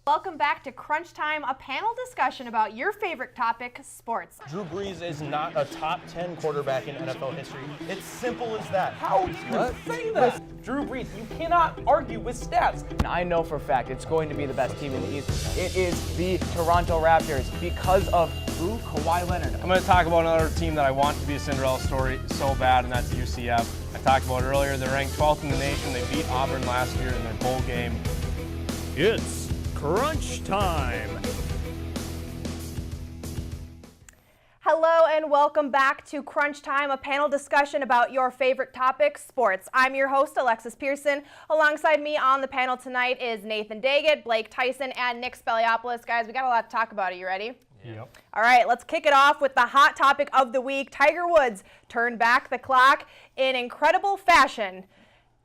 Welcome back to Crunch Time, a panel discussion about your favorite topic, sports. Drew Brees is not a top 10 quarterback in NFL history. It's simple as that. How do you say that? Drew Brees, you cannot argue with stats. I know for a fact it's going to be the best team in the East. It is the Toronto Raptors because of Kawhi Leonard. I'm going to talk about another team that I want to be a Cinderella story so bad, and that's UCF. I talked about it earlier. They're ranked 12th in the nation. They beat Auburn last year in their bowl game. It's Crunch Time. Hello and welcome back to Crunch Time, a panel discussion about your favorite topic, sports. I'm your host, Alexis Pearson. Alongside me on the panel tonight is Nathan Daggett, Blake Tyson, and Nick Speliopoulos. Guys, we got a lot to talk about. Are you ready? Yep. All right, let's kick it off with the hot topic of the week. Tiger Woods turned back the clock in incredible fashion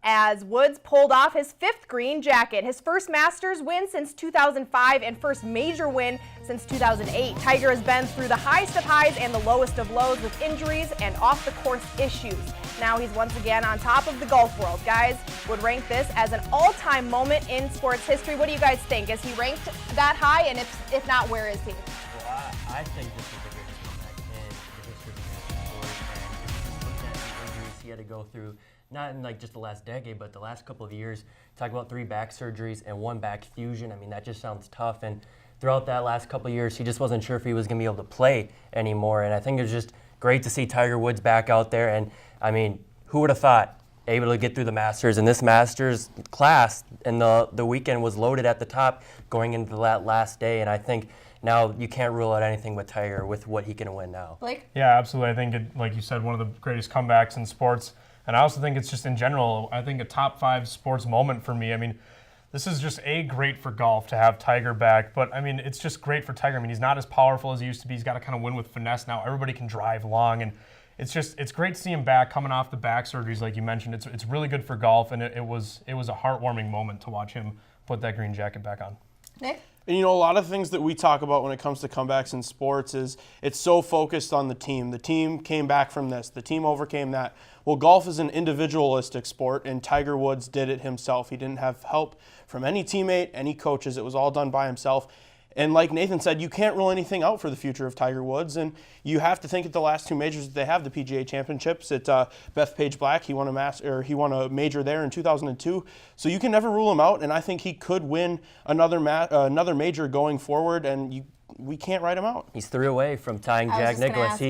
as Woods pulled off his 5th green jacket, his first Masters win since 2005 and first major win since 2008. Tiger has been through the highest of highs and the lowest of lows with injuries and off-the-course issues. Now he's once again on top of the golf world. Guys would rank this as an all-time moment in sports history. What do you guys think? Is he ranked that high? And if not, where is he? Well, I think this is the greatest comeback in the history of the sport. And if you look at the injuries he had to go through, not in like just the last decade, but the last couple of years. Talk about 3 back surgeries and 1 back fusion. I mean, that just sounds tough. And throughout that last couple of years, he just wasn't sure if he was going to be able to play anymore. And I think it was just great to see Tiger Woods back out there. And I mean, who would have thought able to get through the Masters? And this Masters class and the weekend was loaded at the top going into that last day. And I think now you can't rule out anything with Tiger with what he can win now. Blake? Yeah, absolutely. I think, like you said, one of the greatest comebacks in sports. And I also think it's just in general, I think a top 5 sports moment for me. I mean, this is just great for golf to have Tiger back. But I mean, it's just great for Tiger. I mean, he's not as powerful as he used to be. He's got to kind of win with finesse now. Everybody can drive long. And it's great to see him back coming off the back surgeries like you mentioned. It's really good for golf. And it was a heartwarming moment to watch him put that green jacket back on. Nick? And a lot of things that we talk about when it comes to comebacks in sports is it's so focused on the team. The team came back from this. The team overcame that. Well, golf is an individualistic sport, and Tiger Woods did it himself. He didn't have help from any teammate, any coaches. It was all done by himself. And like Nathan said, you can't rule anything out for the future of Tiger Woods. And you have to think at the last 2 majors that they have, the PGA Championships at Bethpage Black. He won a major there in 2002. So you can never rule him out. And I think he could win another major going forward. And we can't write him out. He's 3 away from tying Jack Nicklaus.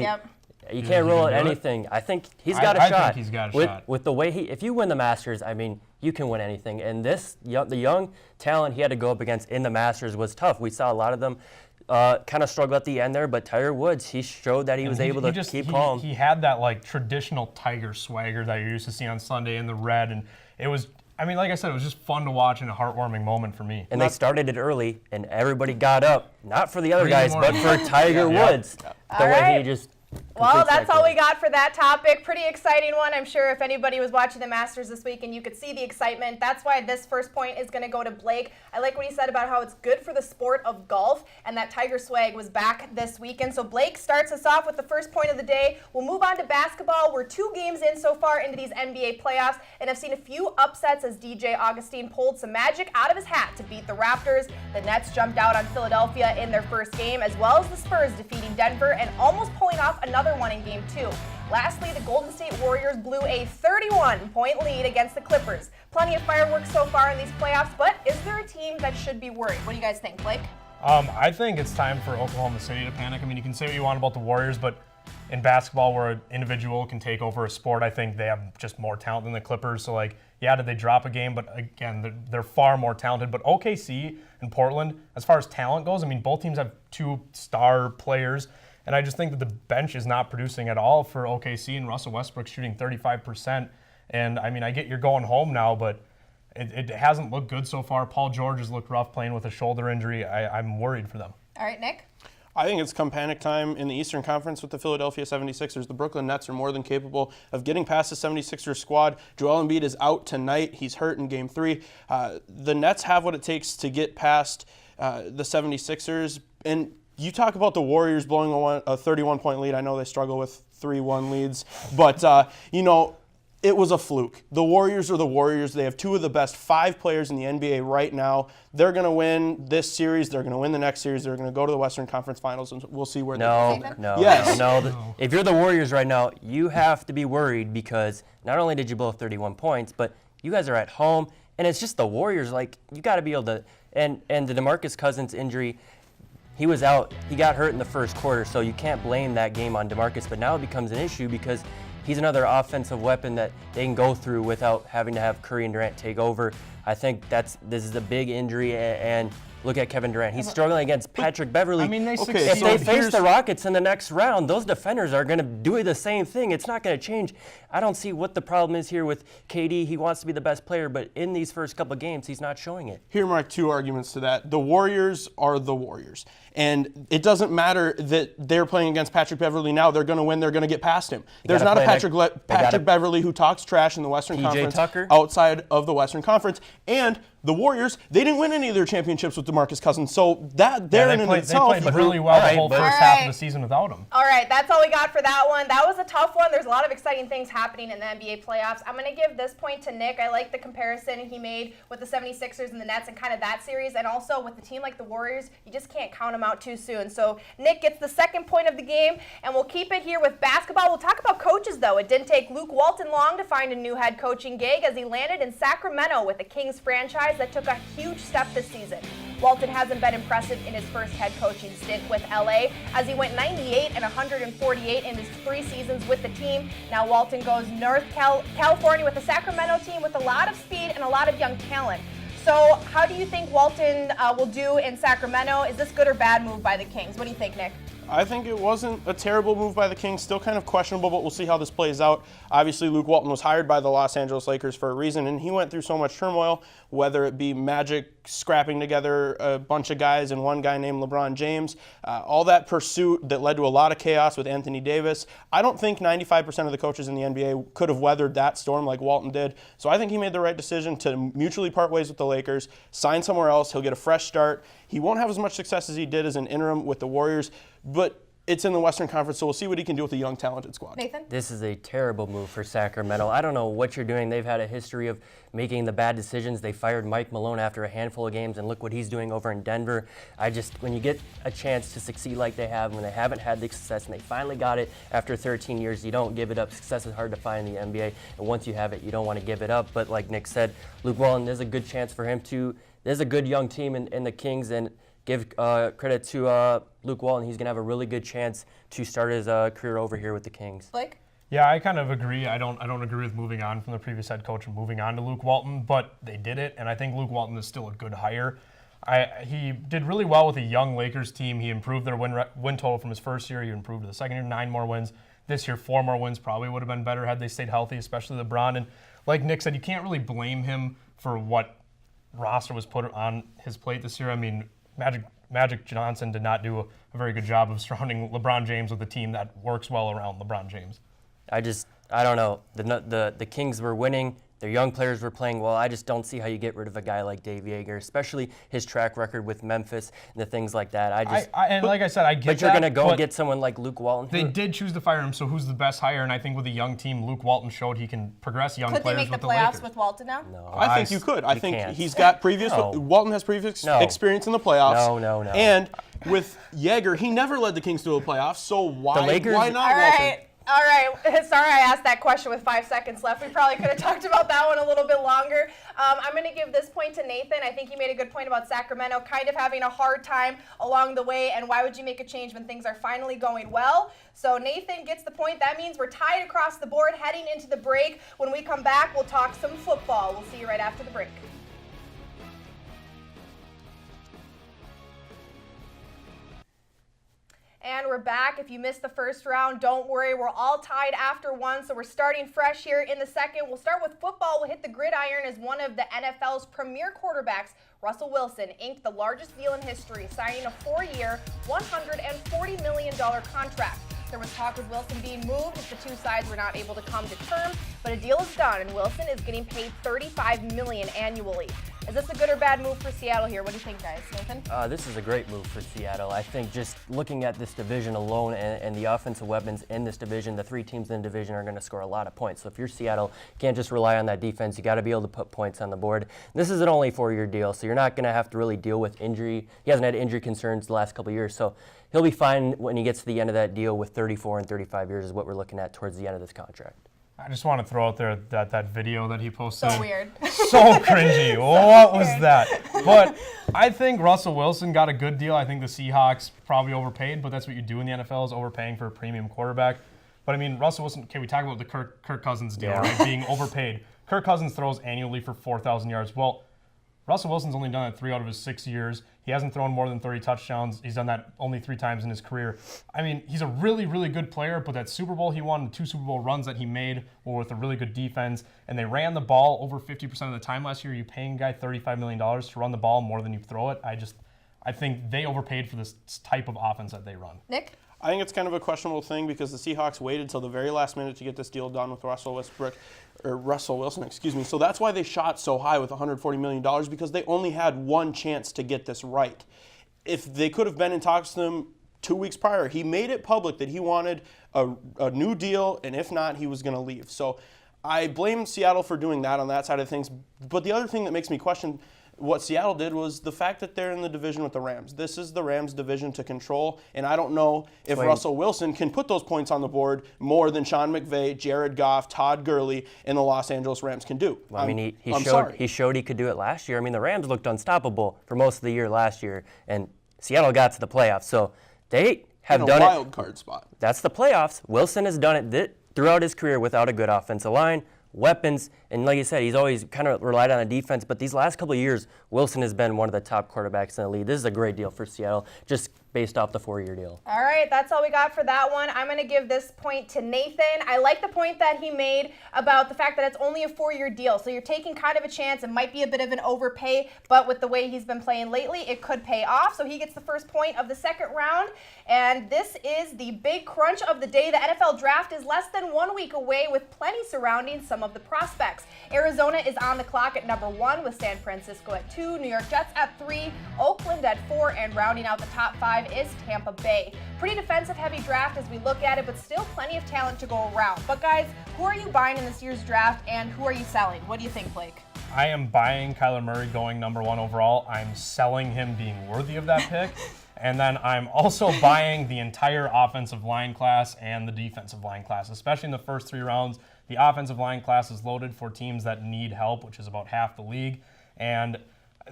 You Is can't he rule gonna out do it? anything. I think he's got a shot. I think he's got a shot. With the way if you win the Masters, I mean, you can win anything. And the young talent he had to go up against in the Masters was tough. We saw a lot of them kind of struggle at the end there, but Tiger Woods, he showed that he was able to keep calm. He had that like traditional Tiger swagger that you used to see on Sunday in the red, and it was, I mean, like I said, it was just fun to watch and a heartwarming moment for me. And they started it early, and everybody got up, not for the other Three guys, but for Tiger Woods. The way he just Well, that's all we got for that topic. Pretty exciting one. I'm sure if anybody was watching the Masters this week and you could see the excitement, that's why this first point is going to go to Blake. I like what he said about how it's good for the sport of golf and that Tiger swag was back this weekend. So Blake starts us off with the first point of the day. We'll move on to basketball. We're 2 games in so far into these NBA playoffs and have seen a few upsets as DJ Augustine pulled some magic out of his hat to beat the Raptors. The Nets jumped out on Philadelphia in their first game, as well as the Spurs defeating Denver and almost pulling off another one in Game 2. Lastly, the Golden State Warriors blew a 31-point lead against the Clippers. Plenty of fireworks so far in these playoffs, but is there a team that should be worried? What do you guys think, Blake? I think it's time for Oklahoma City to panic. I mean, you can say what you want about the Warriors, but in basketball where an individual can take over a sport, I think they have just more talent than the Clippers. So, like, yeah, did they drop a game? But, again, they're far more talented. But OKC and Portland, as far as talent goes, I mean, both teams have 2 star players. And I just think that the bench is not producing at all for OKC, and Russell Westbrook shooting 35%. And, I mean, I get you're going home now, but it hasn't looked good so far. Paul George has looked rough playing with a shoulder injury. I'm worried for them. All right, Nick? I think it's come panic time in the Eastern Conference with the Philadelphia 76ers. The Brooklyn Nets are more than capable of getting past the 76ers squad. Joel Embiid is out tonight. He's hurt in Game 3. The Nets have what it takes to get past the 76ers. And you talk about the Warriors blowing a 31-point lead. I know they struggle with 3-1 leads. But, it was a fluke. The Warriors are the Warriors. They have 2 of the best 5 players in the NBA right now. They're going to win this series. They're going to win the next series. They're going to go to the Western Conference Finals, and we'll see where they go. No. Yes. If you're the Warriors right now, you have to be worried because not only did you blow 31 points, but you guys are at home, and it's just the Warriors. Like, you got to be able to. And the DeMarcus Cousins injury, he was out. He got hurt in the first quarter, so you can't blame that game on DeMarcus. But now it becomes an issue because he's another offensive weapon that they can go through without having to have Curry and Durant take over. I think this is a big injury, and look at Kevin Durant. He's struggling against Patrick Beverly. I mean, they Okay, succeeded. If they So face here's- the Rockets in the next round, those defenders are going to do the same thing. It's not going to change. I don't see what the problem is here with KD. He wants to be the best player, but in these first couple of games, he's not showing it. Here are my 2 arguments to that. The Warriors are the Warriors. And it doesn't matter that they're playing against Patrick Beverly now. They're going to win. They're going to get past him. There's gotta not a play Patrick Beverly who talks trash in the Western PJ Conference Tucker? outside of the Western Conference. And the Warriors, they didn't win any of their championships with DeMarcus Cousins. So that there in they and played itself. really well the whole but- first half of the season without him. All right, that's all we got for that one. That was a tough one. There's a lot of exciting things happening in the NBA playoffs. I'm going to give this point to Nick. I like the comparison he made with the 76ers and the Nets and kind of that series. And also with a team like the Warriors, you just can't count them out too soon. So Nick gets the second point of the game, and we'll keep it here with basketball. We'll talk about coaches, though. It didn't take Luke Walton long to find a new head coaching gig as he landed in Sacramento with the Kings franchise that took a huge step this season. Walton hasn't been impressive in his first head coaching stint with LA as he went 98 and 148 in his 3 seasons with the team. Now Walton goes North California with the Sacramento team with a lot of speed and a lot of young talent. So how do you think Walton will do in Sacramento? Is this good or bad move by the Kings? What do you think, Nick? I think it wasn't a terrible move by the Kings. Still kind of questionable, but we'll see how this plays out. Obviously, Luke Walton was hired by the Los Angeles Lakers for a reason, and he went through so much turmoil, whether it be Magic scrapping together a bunch of guys and one guy named LeBron James, all that pursuit that led to a lot of chaos with Anthony Davis. I don't think 95% of the coaches in the NBA could have weathered that storm like Walton did. So I think he made the right decision to mutually part ways with the Lakers, sign somewhere else. He'll get a fresh start. He won't have as much success as he did as an interim with the Warriors, but it's in the Western Conference, so we'll see what he can do with a young, talented squad. Nathan? This is a terrible move for Sacramento. I don't know what you're doing. They've had a history of making the bad decisions. They fired Mike Malone after a handful of games, and look what he's doing over in Denver. When you get a chance to succeed like they have, when they haven't had the success, and they finally got it after 13 years, you don't give it up. Success is hard to find in the NBA, and once you have it, you don't want to give it up. But like Nick said, Luke Walton, there's a good chance for him to. There's a good young team in the Kings, and give credit to Luke Walton. He's going to have a really good chance to start his career over here with the Kings. Blake? Yeah, I kind of agree. I don't agree with moving on from the previous head coach and moving on to Luke Walton, but they did it, and I think Luke Walton is still a good hire. He did really well with a young Lakers team. He improved their win total from his first year. He improved to the second year, 9 more wins. This year, 4 more wins probably would have been better had they stayed healthy, especially LeBron. And like Nick said, you can't really blame him for what roster was put on his plate this year. I mean, Magic Johnson did not do a very good job of surrounding LeBron James with a team that works well around LeBron James. I don't know. The Kings were winning. Their young players were playing well. I just don't see how you get rid of a guy like Dave Yeager, especially his track record with Memphis and the things like that. Like I said, I get But you're that, going to go but get someone like Luke Walton. They did choose to fire him, so who's the best hire? And I think with a young team, Luke Walton showed he can progress young Could they players make the with the playoffs Lakers. with Walton now? No. I think you could. I think can't. he's got previous. No. Walton has previous No. experience in the playoffs. No. And with Yeager, he never led the Kings to a playoff. So why? The Lakers- Why not All Walton? right. All right. Sorry I asked that question with 5 seconds left. We probably could have talked about that one a little bit longer. I'm going to give this point to Nathan. I think he made a good point about Sacramento kind of having a hard time along the way, and why would you make a change when things are finally going well? So Nathan gets the point. That means we're tied across the board heading into the break. When we come back, we'll talk some football. We'll see you right after the break. And we're back. If you missed the first round, don't worry. We're all tied after one, so we're starting fresh here in the second. We'll start with football. We'll hit the gridiron as one of the NFL's premier quarterbacks, Russell Wilson, inked the largest deal in history, signing a 4-year, $140 million contract. There was talk of Wilson being moved if the two sides were not able to come to terms, but a deal is done, and Wilson is getting paid $35 million annually. Is this a good or bad move for Seattle here? What do you think, guys? Nathan? This is a great move for Seattle. I think just looking at this division alone and the offensive weapons in this division, the 3 teams in the division are going to score a lot of points. So if you're Seattle, you can't just rely on that defense. You got to be able to put points on the board. This is an only 4-year deal, so you're not going to have to really deal with injury. He hasn't had injury concerns the last couple of years, so he'll be fine when he gets to the end of that deal with 34 and 35 years is what we're looking at towards the end of this contract. I just want to throw out there that video that he posted. So weird. So cringy. What was that? But I think Russell Wilson got a good deal. I think the Seahawks probably overpaid, but that's what you do in the NFL is overpaying for a premium quarterback. But I mean, Russell Wilson, we talk about the Kirk Cousins deal, right? Being overpaid. Kirk Cousins throws annually for 4,000 yards. Well, Russell Wilson's only done it 3 out of his 6 years. He hasn't thrown more than 30 touchdowns. He's done that only 3 times in his career. I mean, he's a really, really good player, but that Super Bowl he won, the 2 Super Bowl runs that he made were with a really good defense, and they ran the ball over 50% of the time last year. You're paying a guy $35 million to run the ball more than you throw it. I think they overpaid for this type of offense that they run. Nick? I think it's kind of a questionable thing because the Seahawks waited till the very last minute to get this deal done with Russell Wilson, So that's why they shot so high with $140 million because they only had one chance to get this right. If they could have been in talks to them 2 weeks prior, he made it public that he wanted a new deal, and if not, he was going to leave. So I blame Seattle for doing that on that side of things. But the other thing that makes me question what Seattle did was the fact that they're in the division with the Rams. This is the Rams' division to control, and I don't know if Russell Wilson can put those points on the board more than Sean McVay, Jared Goff, Todd Gurley, and the Los Angeles Rams can do. Well, I mean, he showed he could do it last year. I mean, the Rams looked unstoppable for most of the year last year, and Seattle got to the playoffs. So they have done it. In a wild card spot. That's the playoffs. Wilson has done it throughout his career without a good offensive line, weapons, and like you said, he's always kind of relied on a defense, but these last couple of years, Wilson has been one of the top quarterbacks in the league. This is a great deal for Seattle, just based off the 4-year deal. All right, that's all we got for that one. I'm going to give this point to Nathan. I like the point that he made about the fact that it's only a 4-year deal, so you're taking kind of a chance. It might be a bit of an overpay, but with the way he's been playing lately, it could pay off. So he gets the first point of the second round, and this is the big crunch of the day. The NFL draft is less than 1 week away with plenty surrounding some of the prospects. Arizona is on the clock at number 1 with San Francisco at 2, New York Jets at 3, Oakland at 4, and rounding out the top 5 is Tampa Bay. Pretty defensive-heavy draft as we look at it, but still plenty of talent to go around. But guys, who are you buying in this year's draft, and who are you selling? What do you think, Blake? I am buying Kyler Murray going number 1 overall. I'm selling him being worthy of that pick. And then I'm also buying the entire offensive line class and the defensive line class, especially in the first 3 rounds. The offensive line class is loaded for teams that need help, which is about half the league. And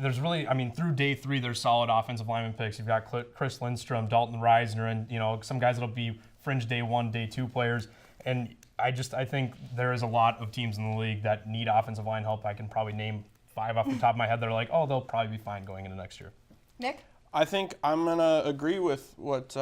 there's really, through day 3, there's solid offensive lineman picks. You've got Chris Lindstrom, Dalton Reisner, and some guys that'll be fringe day 1, day 2 players. And I think there is a lot of teams in the league that need offensive line help. I can probably name 5 off the top of my head that are like, oh, they'll probably be fine going into next year. Nick? I think I'm going to agree with what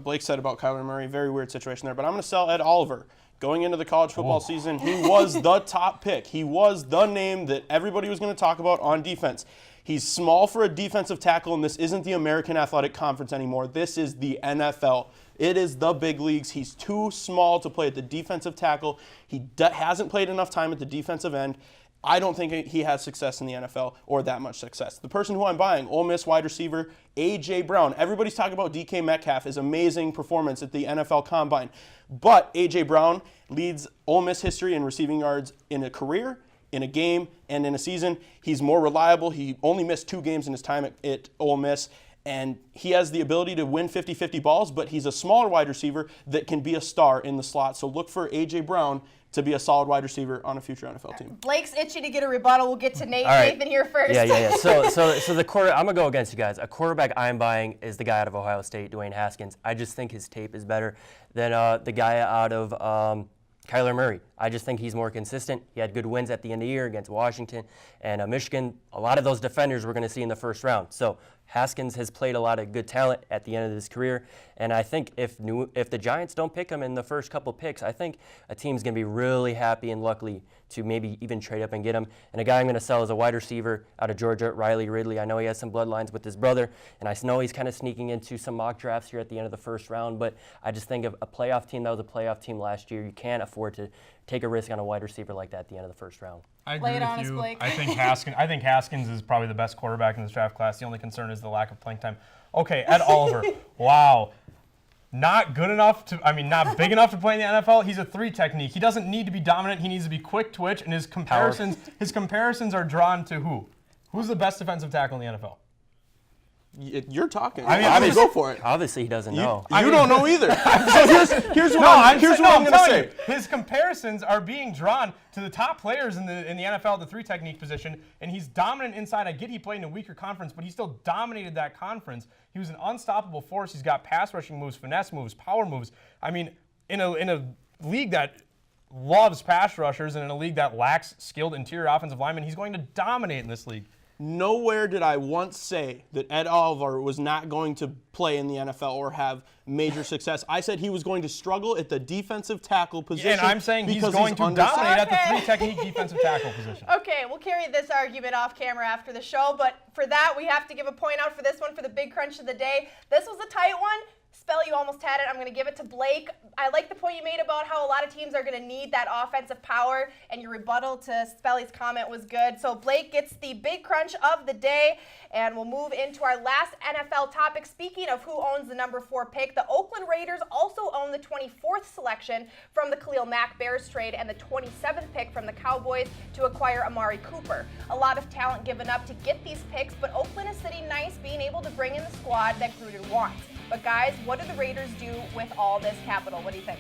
Blake said about Kyler Murray. Very weird situation there. But I'm going to sell Ed Oliver. Going into the college football season, he was the top pick. He was the name that everybody was going to talk about on defense. He's small for a defensive tackle, and this isn't the American Athletic Conference anymore. This is the NFL. It is the big leagues. He's too small to play at the defensive tackle. He hasn't played enough time at the defensive end. I don't think he has success in the NFL or that much success. The person who I'm buying, Ole Miss wide receiver, A.J. Brown. Everybody's talking about DK Metcalf, his amazing performance at the NFL Combine. But A.J. Brown leads Ole Miss history in receiving yards in a career, in a game, and in a season. He's more reliable. He only missed 2 games in his time at Ole Miss. And he has the ability to win 50-50 balls, but he's a smaller wide receiver that can be a star in the slot. So look for A.J. Brown to be a solid wide receiver on a future NFL team. Blake's itching to get a rebuttal. We'll get to Nate. All right. Nathan here first. Yeah. So the I'm gonna go against you guys. A quarterback I'm buying is the guy out of Ohio State, Dwayne Haskins. I just think his tape is better than the guy out of Kyler Murray. I just think he's more consistent. He had good wins at the end of the year against Washington and Michigan. A lot of those defenders we're going to see in the first round. So Haskins has played a lot of good talent at the end of his career, and I think if the Giants don't pick him in the first couple picks, I think a team's going to be really happy and lucky to maybe even trade up and get him. And a guy I'm going to sell is a wide receiver out of Georgia, Riley Ridley. I know he has some bloodlines with his brother, and I know he's kind of sneaking into some mock drafts here at the end of the first round, but I just think of a playoff team that was a playoff team last year, you can't afford to take a risk on a wide receiver like that at the end of the first round. I Lay agree it on with us, you. Blake. I think Haskins is probably the best quarterback in this draft class. The only concern is the lack of playing time. Okay, Ed Oliver. Wow. Not good enough not big enough to play in the NFL. He's a 3 technique. He doesn't need to be dominant. He needs to be quick twitch, and his comparisons are drawn to who? Who's the best defensive tackle in the NFL? You're talking. I mean, go for it. Obviously, he doesn't know. You don't know either. So here's what I'm going to say. His comparisons are being drawn to the top players in the NFL, the 3 technique position, and he's dominant inside. I get he played in a weaker conference, but he still dominated that conference. He was an unstoppable force. He's got pass rushing moves, finesse moves, power moves. I mean, in a league that loves pass rushers and in a league that lacks skilled interior offensive linemen, he's going to dominate in this league. Nowhere did I once say that Ed Oliver was not going to play in the NFL or have major success. I said he was going to struggle at the defensive tackle position. And I'm saying he's because going to undersized. dominate at the Okay. 3 technique defensive tackle position. Okay, we'll carry this argument off camera after the show, but for that, we have to give a point out for this one for the big crunch of the day. This was a tight one. Spell, you almost had it. I'm going to give it to Blake. I like the point you made about how a lot of teams are going to need that offensive power, and your rebuttal to Spelly's comment was good. So Blake gets the big crunch of the day, and we'll move into our last NFL topic. Speaking of who owns the number 4 pick, the Oakland Raiders also own the 24th selection from the Khalil Mack Bears trade and the 27th pick from the Cowboys to acquire Amari Cooper. A lot of talent given up to get these picks, but Oakland is sitting nice, being able to bring in the squad that Gruden wants. But guys, what do the Raiders do with all this capital? What do you think?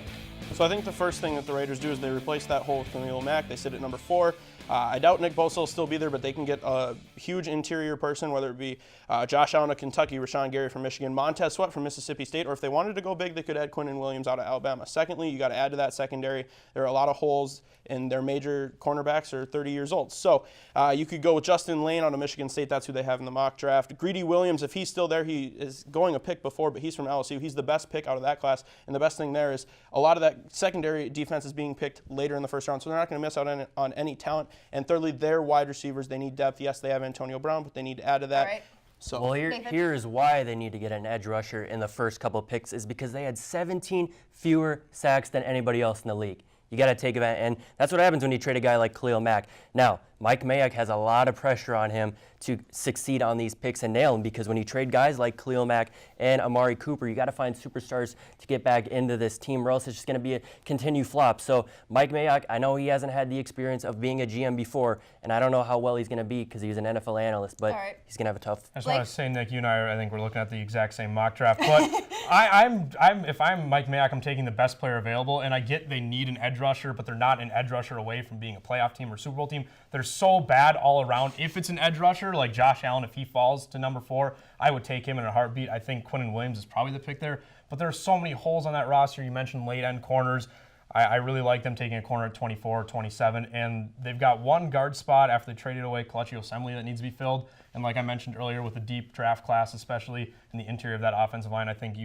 So I think the first thing that the Raiders do is they replace that hole with Khalil Mack. They sit at number 4. I doubt Nick Bosa will still be there, but they can get a huge interior person, whether it be Josh Allen of Kentucky, Rashawn Gary from Michigan, Montez Sweat from Mississippi State, or if they wanted to go big, they could add Quinnen Williams out of Alabama. Secondly, you got to add to that secondary. There are a lot of holes, and their major cornerbacks are 30 years old. So you could go with Justin Lane out of Michigan State. That's who they have in the mock draft. Greedy Williams, if he's still there, he is going a pick before, but he's from LSU. He's the best pick out of that class, and the best thing there is a lot of that secondary defense is being picked later in the first round, so they're not going to miss out on any talent. And thirdly, their wide receivers, they need depth. Yes, they have Antonio Brown, but they need to add to that. All right. So Well, Nathan? here's why they need to get an edge rusher in the first couple picks is because they had 17 fewer sacks than anybody else in the league. You got to take advantage, and that's what happens when you trade a guy like Khalil Mack. Now, Mike Mayock has a lot of pressure on him to succeed on these picks and nail them because when you trade guys like Khalil Mack and Amari Cooper, you got to find superstars to get back into this team, or else it's just going to be a continued flop. So Mike Mayock, I know he hasn't had the experience of being a GM before, and I don't know how well he's going to be because he's an NFL analyst, but All right. he's going to have a tough. I just Blake? want to say, Nick, you and I think we're looking at the exact same mock draft. But if I'm Mike Mayock, I'm taking the best player available, and I get they need an edge rusher, but they're not an edge rusher away from being a playoff team or Super Bowl team. They're so bad all around. If it's an edge rusher like Josh Allen, if he falls to number 4, I would take him in a heartbeat. I think Quinnen Williams is probably the pick there. But there are so many holes on that roster. You mentioned late end corners. I really like them taking a corner at 24 or 27. And they've got one guard spot after they traded away Kelechi Osemele that needs to be filled. And like I mentioned earlier, with the deep draft class, especially in the interior of that offensive line, I think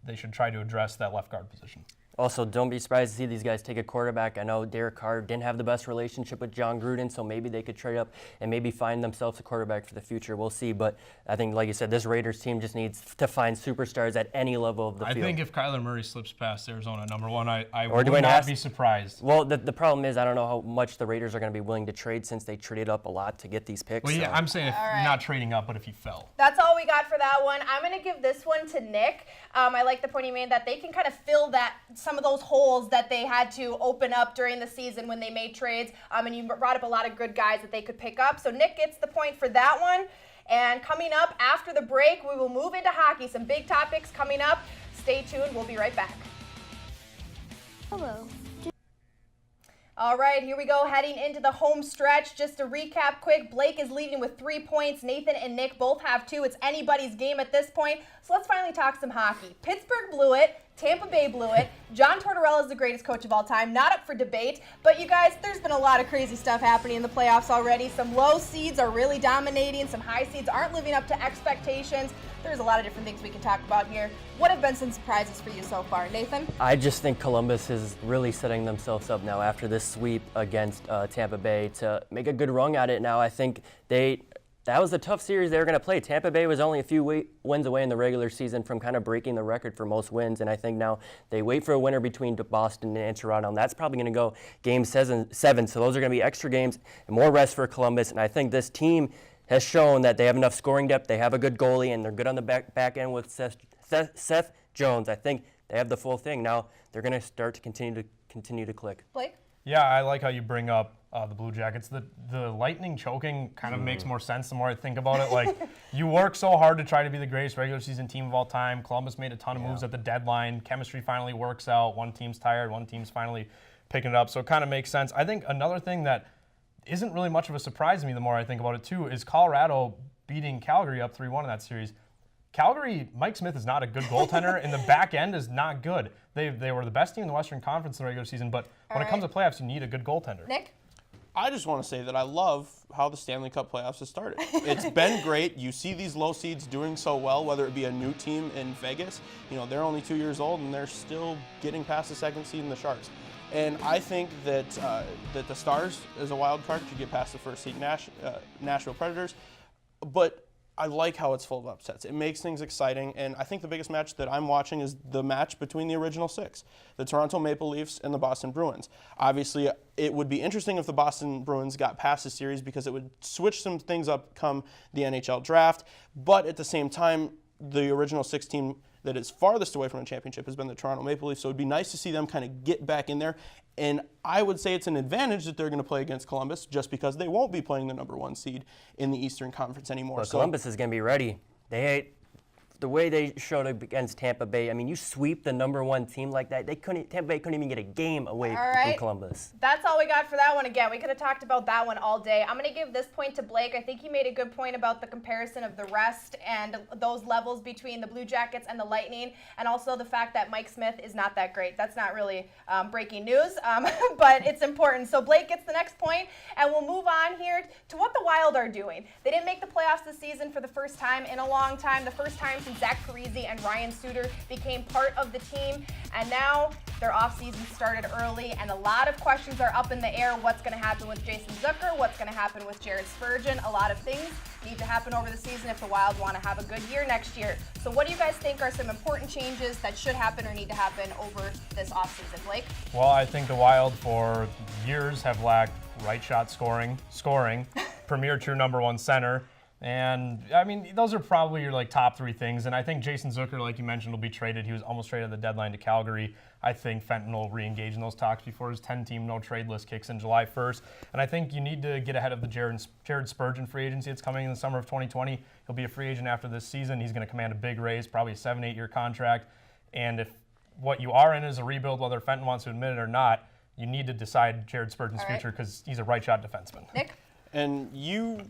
they should try to address that left guard position. Also, don't be surprised to see these guys take a quarterback. I know Derek Carr didn't have the best relationship with John Gruden, so maybe they could trade up and maybe find themselves a quarterback for the future. We'll see. But I think, like you said, this Raiders team just needs to find superstars at any level of the field. I think if Kyler Murray slips past Arizona at number 1, I Or would Dwayne not Haskins. be surprised. Well, the problem is I don't know how much the Raiders are going to be willing to trade since they traded up a lot to get these picks. Well, yeah, so. I'm saying if right. not trading up, but if he fell. That's all we got for that one. I'm going to give this one to Nick. I like the point he made that they can kind of fill some of those holes that they had to open up during the season when they made trades. And you brought up a lot of good guys that they could pick up. So Nick gets the point for that one. And coming up after the break, we will move into hockey. Some big topics coming up. Stay tuned. We'll be right back. Hello. All right, here we go, heading into the home stretch. Just to recap quick, Blake is leading with 3 points. Nathan and Nick both have 2. It's anybody's game at this point. So let's finally talk some hockey. Pittsburgh blew it. Tampa Bay blew it. John Tortorella is the greatest coach of all time. Not up for debate. But you guys, there's been a lot of crazy stuff happening in the playoffs already. Some low seeds are really dominating. Some high seeds aren't living up to expectations. There's a lot of different things we can talk about here. What have been some surprises for you so far? Nathan? I just think Columbus is really setting themselves up now after this sweep against Tampa Bay to make a good run at it now. I think they that was a tough series they were going to play. Tampa Bay was only a few wins away in the regular season from kind of breaking the record for most wins, and I think now they wait for a winner between Boston and Toronto, and that's probably going to go game 7. So those are going to be extra games and more rest for Columbus, and I think this team has shown that they have enough scoring depth, they have a good goalie, and they're good on the back end with Seth Jones. I think they have the full thing. Now they're going to start to continue to click. Blake? Yeah, I like how you bring up the Blue Jackets. The Lightning choking kind of makes more sense the more I think about it. Like, you work so hard to try to be the greatest regular season team of all time. Columbus made a ton of moves at the deadline. Chemistry finally works out. One team's tired. One team's finally picking it up. So it kind of makes sense. I think another thing that isn't really much of a surprise to me the more I think about it too is Colorado beating Calgary up 3-1 in that series. Calgary, Mike Smith is not a good goaltender, and the back end is not good. They were the best team in the Western Conference in the regular season, but when it comes to playoffs, you need a good goaltender. Nick? I just want to say that I love how the Stanley Cup playoffs have started. It's been great. You see these low seeds doing so well, whether it be a new team in Vegas. You know, they're only 2 years old, and they're still getting past the second seed in the Sharks. And I think that that the Stars, as a wild card, should get past the first seed Nashville Predators. But I like how it's full of upsets. It makes things exciting, and I think the biggest match that I'm watching is the match between the original 6, the Toronto Maple Leafs and the Boston Bruins. Obviously, it would be interesting if the Boston Bruins got past the series because it would switch some things up come the NHL draft, but at the same time, the original 6 team that is farthest away from a championship has been the Toronto Maple Leafs, so it would be nice to see them kind of get back in there. And I would say it's an advantage that they're going to play against Columbus just because they won't be playing the number 1 seed in the Eastern Conference anymore. But Columbus is going to be ready. The way they showed against Tampa Bay, I mean, you sweep the number 1 team like that, Tampa Bay couldn't even get a game away from Columbus. That's all we got for that one. Again, we could have talked about that one all day. I'm going to give this point to Blake. I think he made a good point about the comparison of the rest and those levels between the Blue Jackets and the Lightning, and also the fact that Mike Smith is not that great. That's not really breaking news, but it's important. So Blake gets the next point, and we'll move on here to what the Wild are doing. They didn't make the playoffs this season for the first time in a long time, the first time since Zach Parise and Ryan Suter became part of the team, and now their offseason started early, and a lot of questions are up in the air. What's going to happen with Jason Zucker? What's going to happen with Jared Spurgeon? A lot of things need to happen over the season if the Wild want to have a good year next year. So what do you guys think are some important changes that should happen or need to happen over this offseason? Blake? Well, I think the Wild for years have lacked right shot scoring, premier true number 1 center. And, I mean, those are probably your, top 3 things. And I think Jason Zucker, like you mentioned, will be traded. He was almost traded at the deadline to Calgary. I think Fenton will re-engage in those talks before his 10-team no-trade list kicks in July 1st. And I think you need to get ahead of the Jared Spurgeon free agency that's coming in the summer of 2020. He'll be a free agent after this season. He's going to command a big raise, probably a 7-8 year contract. And if what you are in is a rebuild, whether Fenton wants to admit it or not, you need to decide Jared Spurgeon's future because he's a right-shot defenseman. Nick? And you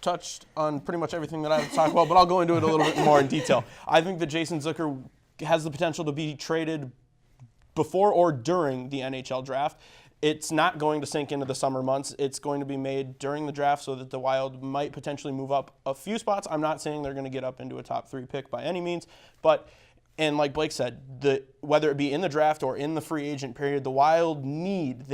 touched on pretty much everything that I would talk about, but I'll go into it a little bit more in detail. I think that Jason Zucker has the potential to be traded before or during the NHL draft. It's not going to sink into the summer months. It's going to be made during the draft so that the Wild might potentially move up a few spots. I'm not saying they're going to get up into a top 3 pick by any means, but and like Blake said, whether it be in the draft or in the free agent period, the Wild need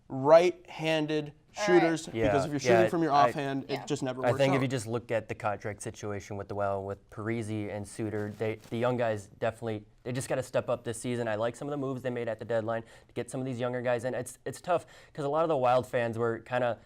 right-handed shooters because if you're shooting from your offhand, it just never works I think out. if you just look at the contract situation with the Wild, with Parise and Suter, the young guys definitely, they just got to step up this season. I like some of the moves they made at the deadline to get some of these younger guys in. It's tough because a lot of the Wild fans were kind of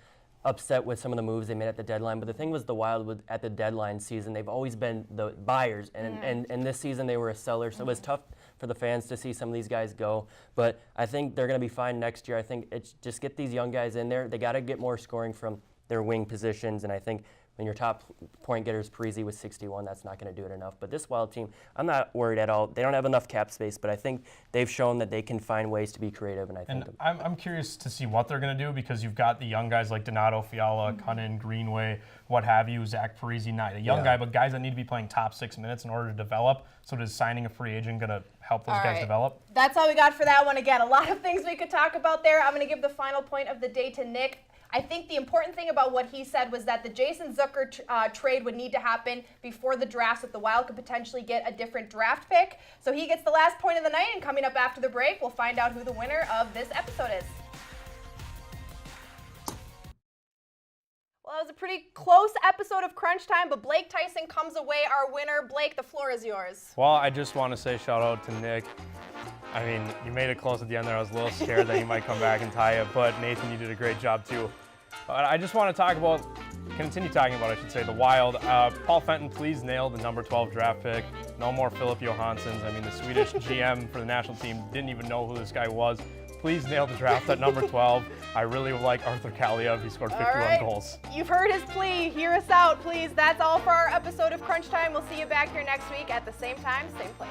upset with some of the moves they made at the deadline, but the thing was the Wild at the deadline season, they've always been the buyers, and this season they were a seller, so it was tough for the fans to see some of these guys go, but I think they're going to be fine next year. I think it's just get these young guys in there. They got to get more scoring from their wing positions, and I think when your top point getter is Parise with 61, that's not going to do it enough. But this Wild team, I'm not worried at all. They don't have enough cap space, but I think they've shown that they can find ways to be creative. And I think I'm curious to see what they're going to do because you've got the young guys like Donato, Fiala, Cunnin, Greenway, what have you, Zach Parise, not a young guy, but guys that need to be playing top 6 minutes in order to develop. So does signing a free agent going to help those guys develop? That's all we got for that one. Again, a lot of things we could talk about there. I'm going to give the final point of the day to Nick. I think the important thing about what he said was that the Jason Zucker trade would need to happen before the draft so that the Wild could potentially get a different draft pick. So he gets the last point of the night, and coming up after the break, we'll find out who the winner of this episode is. Well, that was a pretty close episode of Crunch Time, but Blake Tyson comes away our winner. Blake, the floor is yours. Well, I just want to say shout out to Nick. I mean, you made it close at the end there. I was a little scared that you might come back and tie it, but Nathan, you did a great job too. But I just want to continue talking about, I should say, the Wild. Paul Fenton, please nail the number 12 draft pick. No more Philip Johanssons. I mean, the Swedish GM for the national team didn't even know who this guy was. Please nail the draft at number 12. I really like Arthur Kaliev. He scored 51 goals. You've heard his plea. Hear us out, please. That's all for our episode of Crunch Time. We'll see you back here next week at the same time, same place.